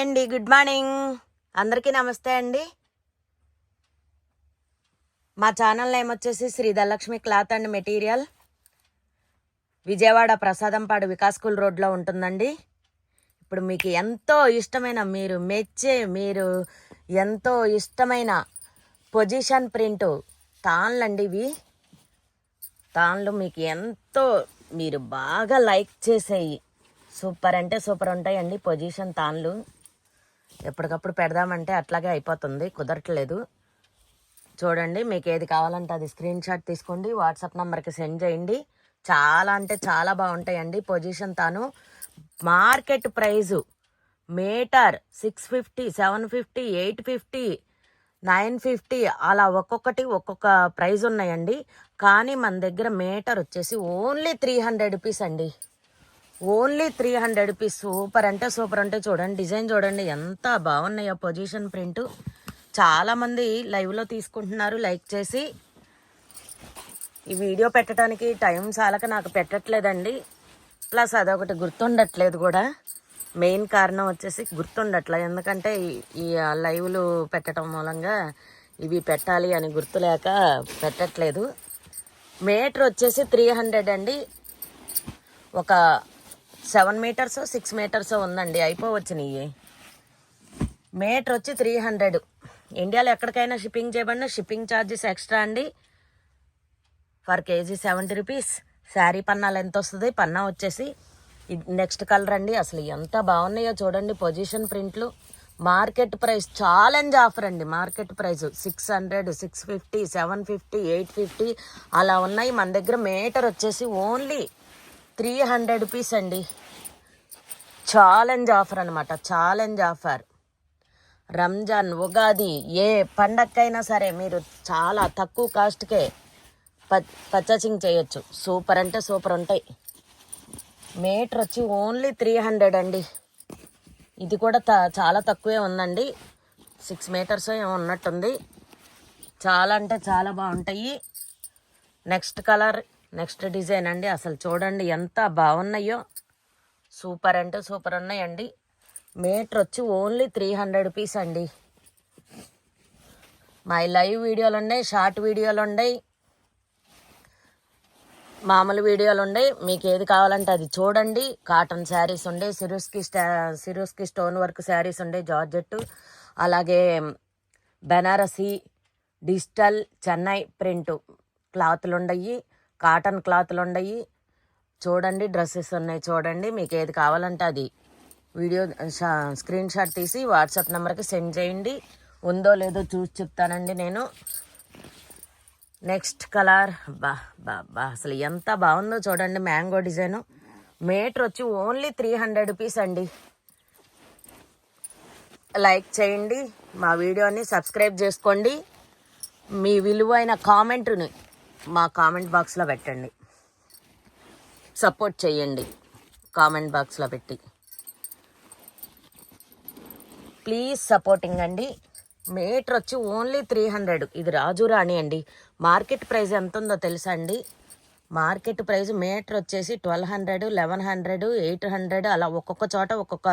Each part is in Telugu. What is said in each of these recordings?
అండి, గుడ్ మార్నింగ్. అందరికీ నమస్తే అండి. మా ఛానల్ నేమ్ వచ్చేసి Shri Dhanalakshmi cloth and material. Vijayawada Prasadampadu Vikas school రోడ్లో ఉంటుందండి. ఇప్పుడు మీకు ఎంతో ఇష్టమైన, మీరు ఎంతో ఇష్టమైన పొజిషన్ ప్రింట్ తాన్లండి. ఇవి తాన్లు మీకు ఎంతో మీరు బాగా లైక్ చేసేవి సూపర్ అంటే సూపర్ ఉంటాయండి. పొజిషన్ తాన్లు ఎప్పటికప్పుడు పెడదామంటే అట్లాగే అయిపోతుంది, కుదరట్లేదు. చూడండి, మీకు ఏది కావాలంటే అది స్క్రీన్ షాట్ తీసుకోండి, వాట్సాప్ నెంబర్కి సెండ్ చేయండి. చాలా అంటే చాలా బాగుంటాయండి. పొజిషన్ తాను మార్కెట్ ప్రైజు మీటర్ 650, 750, 850, 950 అలా ఒక్కొక్కటి ఒక్కొక్క ప్రైజ్ ఉన్నాయండి. కానీ మన దగ్గర మీటర్ వచ్చేసి ఓన్లీ 300 రూపీస్ అండి. Only 300 rupees. సూపర్ అంటే సూపర్ అంటే చూడండి, డిజైన్ చూడండి ఎంత బాగున్నాయో. పొజిషన్ ప్రింట్ చాలామంది లైవ్లో తీసుకుంటున్నారు లైక్ చేసి. ఈ వీడియో పెట్టడానికి టైం చాలక నాకు పెట్టట్లేదండి. ప్లస్ అదొకటి గుర్తుండట్లేదు కూడా. మెయిన్ కారణం వచ్చేసి గుర్తుండట్లేదు, ఎందుకంటే ఈ లైవ్లు పెట్టడం మూలంగా ఇవి పెట్టాలి అని గుర్తులేక పెట్టట్లేదు. మీటర్ వచ్చేసి 300 అండి. ఒక 7 మీటర్స్ 6 మీటర్స్ ఉందండి, అయిపోవచ్చినాయి. మీటర్ వచ్చి 300. ఇండియాలో ఎక్కడికైనా షిప్పింగ్ చేయబడిన షిప్పింగ్ ఛార్జెస్ ఎక్స్ట్రా అండి. For KG 70 rupees. శారీ పన్నాలు ఎంత వస్తుంది? పన్నా వచ్చేసి నెక్స్ట్ కలర్ అండి. అసలు ఎంత బాగున్నాయో చూడండి పొజిషన్ ప్రింట్లు. మార్కెట్ ప్రైస్ ఛాలెంజ్ ఆఫర్ అండి. మార్కెట్ ప్రైస్ 600, 650, 750, 850 అలా ఉన్నాయి. మన దగ్గర మీటర్ వచ్చేసి ఓన్లీ 300 రూపీస్ అండి. ఛాలెంజ్ ఆఫర్ అనమాట, ఛాలెంజ్ ఆఫర్. రంజాన్, ఉగాది ఏ పండగకైనా సరే మీరు చాలా తక్కువ కాస్ట్కే పర్చేసింగ్ చేయొచ్చు. సూపర్ అంటే సూపర్ ఉంటాయి. మీటర్ వచ్చి ఓన్లీ 300 అండి. ఇది కూడా చాలా తక్కువే ఉందండి. 6 మీటర్స్ ఏమో ఉన్నట్టుంది. చాలా అంటే చాలా బాగుంటాయి. నెక్స్ట్ కలర్, నెక్స్ట్ డిజైన్ అండి. అసలు చూడండి ఎంత బాగున్నాయో. సూపర్ అంటే సూపర్ ఉన్నాయండి. మీటర్ వచ్చి ఓన్లీ 300 రూపీస్ అండి. మా లైవ్ వీడియోలు ఉన్నాయి, షార్ట్ వీడియోలు ఉన్నాయి, మామూలు వీడియోలు ఉన్నాయి. మీకు ఏది కావాలంటే అది చూడండి. కాటన్ శారీస్ ఉండే, సిరోస్కి స్టోన్ వర్క్ శారీస్ ఉండే, జార్జెట్, అలాగే బెనారసీ, డిజిటల్, చెన్నై ప్రింట్ క్లాతులు ఉండయి, కాటన్ క్లాతులు ఉండయి. చూడండి, డ్రెస్సెస్ ఉన్నాయి చూడండి. మీకు ఏది కావాలంటే అది వీడియో స్క్రీన్ షాట్ తీసి వాట్సాప్ నెంబర్కి సెండ్ చేయండి. ఉందో లేదో చూసి చెప్తానండి నేను. నెక్స్ట్ కలర్ అసలు ఎంత బాగుందో చూడండి. Mango design. మీటర్ వచ్చి ఓన్లీ 300 రూపీస్ అండి. లైక్ చేయండి, మా వీడియోని సబ్స్క్రైబ్ చేసుకోండి. మీ విలువైన కామెంట్ని మా కామెంట్ బాక్స్లో పెట్టండి. సపోర్ట్ చేయండి కామెంట్ బాక్స్లో పెట్టి. ప్లీజ్ సపోర్టింగ్ అండి. మీటర్ వచ్చి ఓన్లీ 300. ఇది రాజు రాణి అండి. మార్కెట్ ప్రైస్ ఎంత ఉందో తెలుసా అండి? మార్కెట్ ప్రైస్ మీటర్ వచ్చేసి 1200, 1100, 800 అలా ఒక్కొక్క చోట ఒక్కొక్క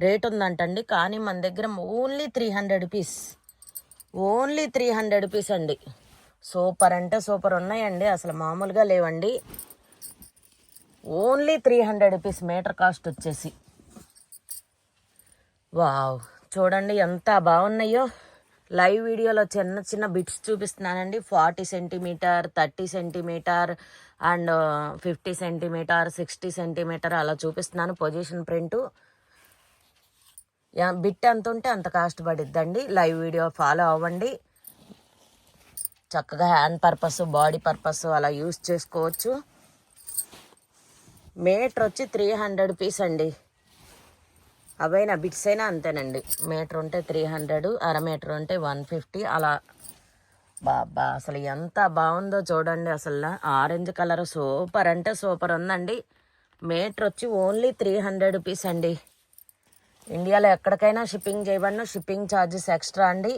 రేట్ ఉందంటండి. కానీ మన దగ్గర ఓన్లీ 300 రూపీస్. ఓన్లీ 300 రూపీస్ అండి. సూపర్ అంటే సూపర్ ఉన్నాయండి, అసలు మామూలుగా లేవండి. ఓన్లీ 300 రూపీస్ మీటర్ కాస్ట్ వచ్చేసి. వావ్, చూడండి ఎంత బాగున్నాయో. లైవ్ వీడియోలో చిన్న చిన్న బిట్స్ చూపిస్తున్నానండి. 40 centimetre, 30 centimetre and 50 centimetre, 60 centimetre అలా చూపిస్తున్నాను. పొజిషన్ ప్రింటు బిట్ ఎంత ఉంటే అంత కాస్ట్ పడిద్దండి. లైవ్ వీడియో ఫాలో అవ్వండి. చక్కగా హ్యాండ్ పర్పస్, బాడీ పర్పస్ అలా యూస్ చేసుకోవచ్చు. మీటర్ వచ్చి 300 రూపీస్ అండి. అవైనా బిట్స్ అయినా అంతేనండి. మీటర్ ఉంటే 300, అర మీటర్ ఉంటే 150 అలా. అసలు ఎంత బాగుందో చూడండి. అసలు ఆరెంజ్ కలర్ సూపర్ అంటే సూపర్ ఉందండి. మీటర్ వచ్చి ఓన్లీ 300 రూపీస్ అండి. ఇండియాలో ఎక్కడికైనా షిప్పింగ్ చేయబడిన షిప్పింగ్ ఛార్జెస్ ఎక్స్ట్రా అండి.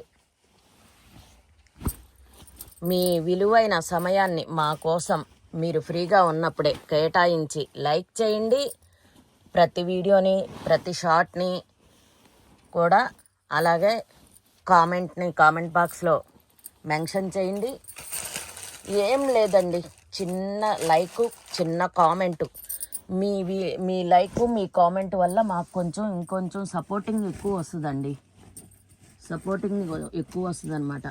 మీ విలువైన సమయాన్ని మా కోసం మీరు ఫ్రీగా ఉన్నప్పుడే కేటాయించి లైక్ చేయండి. ప్రతి వీడియోని, ప్రతి షార్ట్ని కూడా అలాగే కామెంట్ బాక్స్లో మెన్షన్ చేయండి. ఏం లేదండి, చిన్న లైకు, చిన్న కామెంటు, మీ లైకు, మీ కామెంట్ వల్ల మాకు ఇంకొంచెం సపోర్టింగ్ ఎక్కువ వస్తుందండి. ఎక్కువ వస్తుంది అనమాట.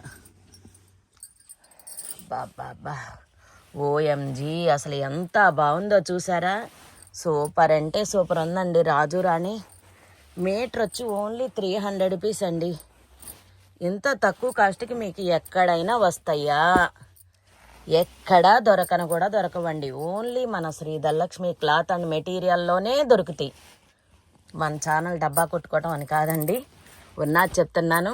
బాబా ఓఎంజీ, అసలు ఎంత బాగుందో చూసారా? సూపర్ అంటే సూపర్ ఉందండి. రాజు రాణి మీటర్ వచ్చి ఓన్లీ 300 రూపీస్ అండి. ఇంత తక్కువ కాస్ట్కి మీకు ఎక్కడైనా వస్తాయా? ఎక్కడా దొరకవండి. ఓన్లీ మన శ్రీ ధనలక్ష్మి క్లాత్ అండ్ మెటీరియల్లోనే దొరుకుతాయి. మన ఛానల్ డబ్బా కొట్టుకోవటం అని కాదండి, ఉన్నది చెప్తున్నాను.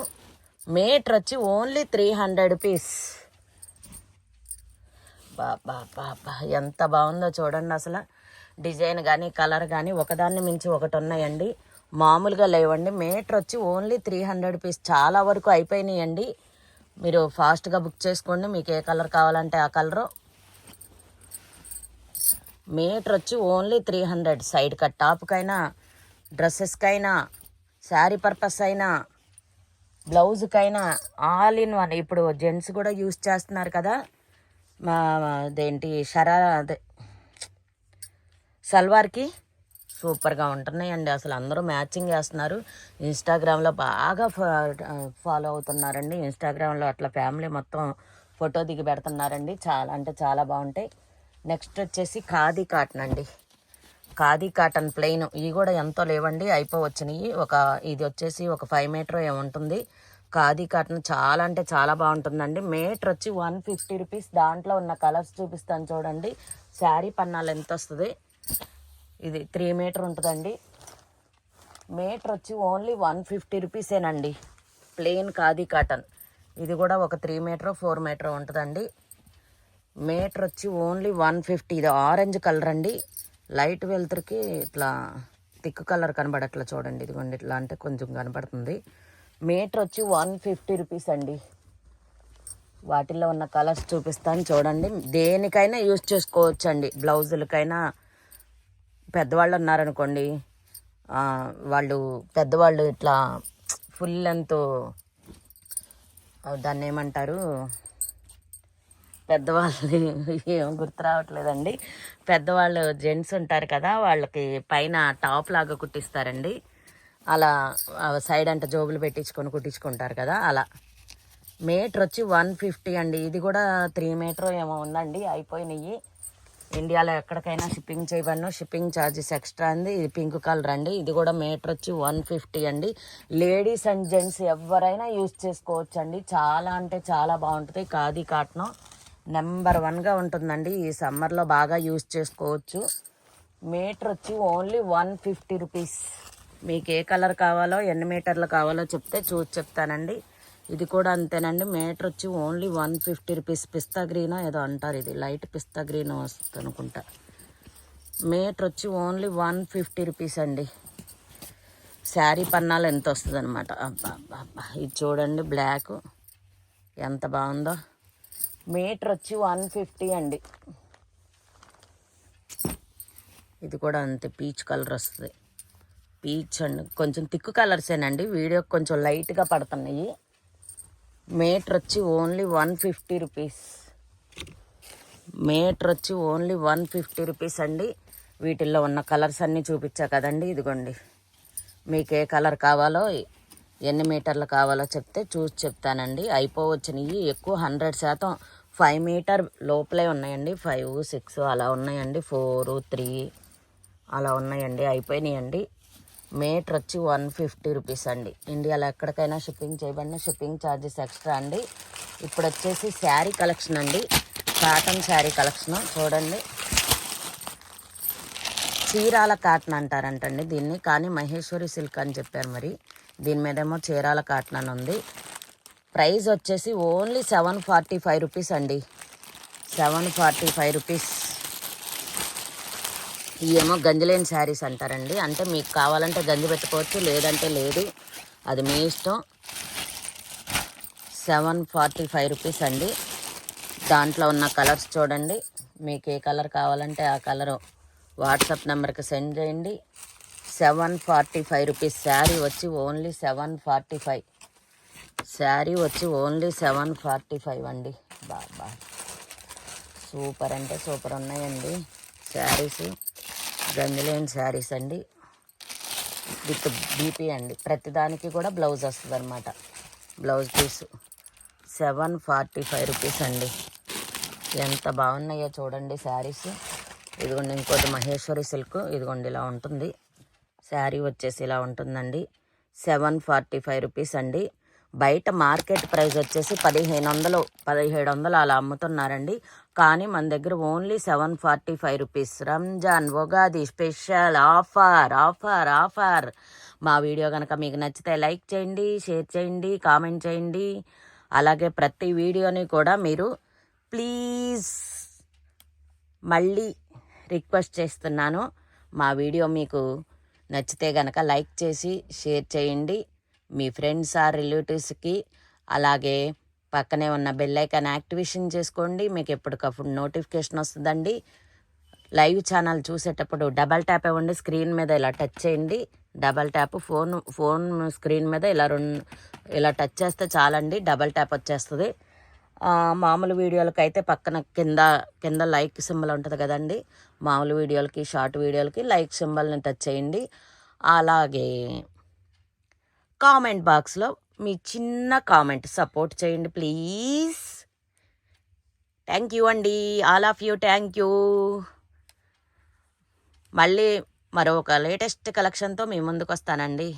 మీటర్ వచ్చి ఓన్లీ 300 రూపీస్. బాబా ఎంత బాగుందో చూడండి. అసలు డిజైన్ కానీ కలర్ కానీ ఒకదాన్ని మించి ఒకటి ఉన్నాయండి. మామూలుగా లేవండి. మీటర్ వచ్చి ఓన్లీ 300 రూపీస్. చాలా వరకు అయిపోయినాయండి. మీరు ఫాస్ట్గా బుక్ చేసుకోండి. మీకు ఏ కలర్ కావాలంటే ఆ కలరు. మీటర్ వచ్చి ఓన్లీ 300. సైడ్ కట్ టాప్కైనా, డ్రెస్సెస్కైనా, శారీ పర్పస్ అయినా, బ్లౌజ్కైనా ఆల్ ఇన్ వన్. ఇప్పుడు జెంట్స్ కూడా యూజ్ చేస్తున్నారు కదా, అదేంటి సల్వార్కి సూపర్గా ఉంటున్నాయండి. అసలు అందరూ మ్యాచింగ్ చేస్తున్నారు. ఇన్స్టాగ్రామ్లో బాగా ఫాలో అవుతున్నారండి. ఇన్స్టాగ్రామ్లో అట్లా ఫ్యామిలీ మొత్తం ఫోటో దిగి పెడుతున్నారండి. చాలా అంటే చాలా బాగుంటాయి. నెక్స్ట్ వచ్చేసి ఖాదీ కాటన్ అండి. ఖాదీ కాటన్ ప్లెయిన్, ఇవి కూడా ఎంతో లేవండి, అయిపోవచ్చినాయి. ఇది వచ్చేసి ఒక 5 మీటర్ ఏముంటుంది. ఖాదీ కాటన్ చాలా అంటే చాలా బాగుంటుందండి. మీటర్ వచ్చి 150 రూపీస్. దాంట్లో ఉన్న కలర్స్ చూపిస్తాను చూడండి. శారీ పన్నాలు ఎంత వస్తుంది. ఇది 3 మీటర్ ఉంటుందండి. మీటర్ వచ్చి ఓన్లీ 150 రూపీసేనండి. Plain khadi cotton. ఇది కూడా ఒక 3 మీటర్ 4 మీటర్ ఉంటుందండి. మీటర్ వచ్చి ఓన్లీ 150. ఇది ఆరెంజ్ కలర్ అండి. లైట్ వెలుతురికి ఇట్లా థిక్ కలర్ కనబడట్లా చూడండి. ఇదిగోండి ఇట్లా అంటే కొంచెం కనబడుతుంది. మీటర్ వచ్చి 150 రూపీస్ అండి. వాటిల్లో ఉన్న కలర్స్ చూపిస్తాను చూడండి. దేనికైనా యూజ్ చేసుకోవచ్చు అండి. బ్లౌజులకైనా, పెద్దవాళ్ళు ఉన్నారనుకోండి, పెద్దవాళ్ళు ఇట్లా ఫుల్ లెంత్, దాన్ని ఏమంటారు, పెద్దవాళ్ళని ఏం గుర్తు రావట్లేదండి. పెద్దవాళ్ళు జెంట్స్ ఉంటారు కదా, వాళ్ళకి పైన టాప్ లాగా కుట్టిస్తారండి. అలా సైడ్ అంటే జోబులు కుట్టించుకుంటారు కదా, అలా. మీటర్ వచ్చి 150 అండి. ఇది కూడా 3 మీటర్ ఏమో ఉందండి, అయిపోయినాయి. ఇండియాలో ఎక్కడికైనా షిప్పింగ్ చేయబడిన షిప్పింగ్ ఛార్జెస్ ఎక్స్ట్రా అండి. ఇది పింక్ కలర్ అండి. ఇది కూడా మీటర్ వచ్చి 150 అండి. లేడీస్ అండ్ జెంట్స్ ఎవరైనా యూజ్ చేసుకోవచ్చు అండి. చాలా అంటే చాలా బాగుంటుంది. ఖాదీ కాటన్ నెంబర్ 1గా ఉంటుందండి. ఈ సమ్మర్లో బాగా యూజ్ చేసుకోవచ్చు. మీటర్ వచ్చి ఓన్లీ 150 రూపీస్. మీకు ఏ కలర్ కావాలో, ఎన్ని మీటర్లు కావాలో చెప్తే చూసి చెప్తానండి. ఇది కూడా అంతేనండి. మీటర్ వచ్చి ఓన్లీ 150 రూపీస్. పిస్తా గ్రీన్ ఏదో అంటారు, ఇది లైట్ పిస్తా గ్రీన్ వస్తుంది అనుకుంటా. మీటర్ వచ్చి ఓన్లీ 150 రూపీస్ అండి. శారీ పన్నాలు ఎంత వస్తుంది అనమాట. అబ్బా ఇది చూడండి, బ్లాక్ ఎంత బాగుందో. మీటర్ వచ్చి 150 అండి. ఇది కూడా అంతే, పీచ్ కలర్ వస్తుంది. పీచ్ అండి, కొంచెం థిక్ కలర్సేనండి. వీడియోకి కొంచెం లైట్గా పడుతున్నాయి. మీటర్ వచ్చి ఓన్లీ 150 రూపీస్. మీటర్ వచ్చి ఓన్లీ 150 రూపీస్ అండి. వీటిల్లో ఉన్న కలర్స్ అన్నీ చూపించా కదండి, ఇదిగోండి. మీకు ఏ కలర్ కావాలో, ఎన్ని మీటర్లు కావాలో చెప్తే చూసి చెప్తానండి. అయిపోవచ్చినాయి. ఎక్కువ 100% 5 మీటర్ లోపలే ఉన్నాయండి. 5, 6 అలా ఉన్నాయండి. 4, 3 అలా ఉన్నాయండి, అయిపోయినాయండి. మీటర్ వచ్చి 150 రూపీస్ అండి. ఇండియాలో ఎక్కడికైనా షిప్పింగ్ చేయబడిన షిప్పింగ్ ఛార్జెస్ ఎక్స్ట్రా అండి. ఇప్పుడు వచ్చేసి శారీ కలెక్షన్ అండి. కాటన్ శారీ కలెక్షన్ చూడండి. చీరాల కాటన్ అంటారంటండి దీన్ని, కానీ మహేశ్వరి సిల్క్ అని చెప్పారు. మరి దీని మీదేమో చీరాల కాటన్ అని ఉంది. ప్రైస్ వచ్చేసి ఓన్లీ 745 రూపీస్ అండి. 745 రూపీస్. ఇవేమో గంజిలేని శారీస్ అంటారండి. అంటే మీకు కావాలంటే గంజి పెట్టుకోవచ్చు, లేదంటే లేదు, అది మీ ఇష్టం. 745 రూపీస్ అండి. దాంట్లో ఉన్న కలర్స్ చూడండి. మీకు ఏ కలర్ కావాలంటే ఆ కలరు వాట్సాప్ నెంబర్కి సెండ్ చేయండి. 745 రూపీస్. శారీ వచ్చి ఓన్లీ 745. శారీ వచ్చి ఓన్లీ 745 అండి. బాబా సూపర్ అంటే సూపర్ ఉన్నాయండి శారీస్. గందిలేని శారీస్ అండి, విత్ బీపీ అండి. ప్రతిదానికి కూడా బ్లౌజ్ వస్తుంది అనమాట. బ్లౌజ్ పీసు 745 రూపీస్ అండి. ఎంత బాగున్నాయో చూడండి శారీస్. ఇదిగోండి ఇంకోటి మహేశ్వరి సిల్క్. ఇదిగోండి ఇలా ఉంటుంది శారీ వచ్చేసి, ఇలా ఉంటుందండి. 745 రూపీస్ అండి. బయట మార్కెట్ ప్రైస్ వచ్చేసి 1700 అలా అమ్ముతున్నారండి. కానీ మన దగ్గర only 745 rupees. Ramzan Ugadi special offer offer offer. మా వీడియో కనుక మీకు నచ్చితే లైక్ చేయండి, షేర్ చేయండి, కామెంట్ చేయండి. అలాగే ప్రతి వీడియోని కూడా మీరు ప్లీజ్ మళ్ళీ రిక్వెస్ట్ చేస్తున్నాను, మా వీడియో మీకు నచ్చితే కనుక లైక్ చేసి షేర్ చేయండి మీ ఫ్రెండ్స్ ఆర్ రిలేటివ్స్కి. అలాగే పక్కనే ఉన్న బెల్ ఐకాన్ యాక్టివేషన్ చేసుకోండి, మీకు ఎప్పటికప్పుడు నోటిఫికేషన్ వస్తుందండి. లైవ్ ఛానల్ చూసేటప్పుడు డబల్ ట్యాప్ ఇవ్వండి, స్క్రీన్ మీద ఇలా టచ్ చేయండి. డబల్ ట్యాప్ ఫోన్ స్క్రీన్ మీద ఇలా టచ్ చేస్తే చాలండి, డబల్ ట్యాప్ వచ్చేస్తుంది. మామూలు వీడియోలకి అయితే పక్కన కింద లైక్ సింబల్ ఉంటుంది కదండి. మామూలు వీడియోలకి షార్ట్ వీడియోలకి లైక్ సింబల్ని టచ్ చేయండి. అలాగే కామెంట్ బాక్స్లో మీ చిన్న కామెంట్ సపోర్ట్ చేయండి ప్లీజ్. థ్యాంక్ యూ అండి, all of you, thank you. మళ్ళీ మరొక లేటెస్ట్ కలెక్షన్తో మీ ముందుకు వస్తానండి.